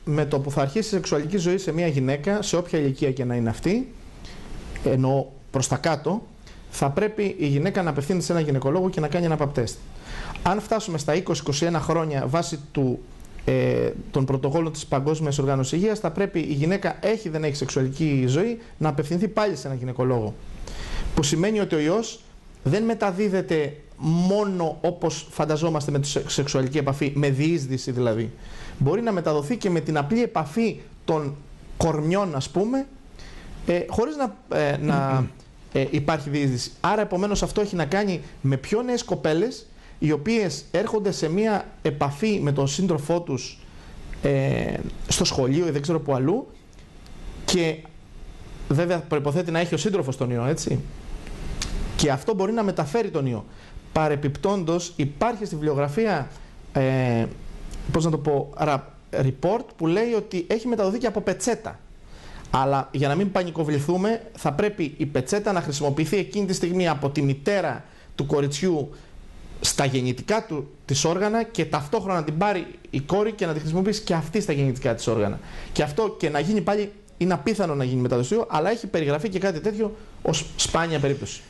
με το που θα αρχίσει η σεξουαλική ζωή σε μια γυναίκα, σε όποια ηλικία και να είναι αυτή, ενώ προς τα κάτω, θα πρέπει η γυναίκα να απευθύνεται σε έναν γυναικολόγο και να κάνει ένα pap test. Αν φτάσουμε στα 20-21 χρόνια βάσει των πρωτοκόλων της Παγκόσμιας Οργάνωσης Υγείας, θα πρέπει η γυναίκα, έχει δεν έχει σεξουαλική ζωή, να απευθυνθεί πάλι σε έναν γυναικολόγο. Που σημαίνει ότι ο ιός δεν μεταδίδεται μόνο όπως φανταζόμαστε με τη σεξουαλική επαφή, με διείσδυση δηλαδή. Μπορεί να μεταδοθεί και με την απλή επαφή των κορμιών, ας πούμε, χωρίς να υπάρχει διείσδυση. Άρα, επομένως, αυτό έχει να κάνει με πιο νέες κοπέλες, οι οποίες έρχονται σε μία επαφή με τον σύντροφό τους στο σχολείο ή δεν ξέρω που αλλού, και βέβαια προϋποθέτει να έχει ο σύντροφος τον ιό, έτσι. Και αυτό μπορεί να μεταφέρει τον ιό. Παρεπιπτόντως, υπάρχει στη βιβλιογραφία, πώς να το πω, report που λέει ότι έχει μεταδοθεί και από πετσέτα. Αλλά για να μην πανικοβληθούμε, θα πρέπει η πετσέτα να χρησιμοποιηθεί εκείνη τη στιγμή από τη μητέρα του κοριτσιού στα γεννητικά του της όργανα, και ταυτόχρονα να την πάρει η κόρη και να τη χρησιμοποιήσει και αυτή στα γεννητικά της όργανα. Και αυτό και να γίνει πάλι, είναι απίθανο να γίνει μεταδοσίο, αλλά έχει περιγραφεί και κάτι τέτοιο ως σπάνια περίπτωση.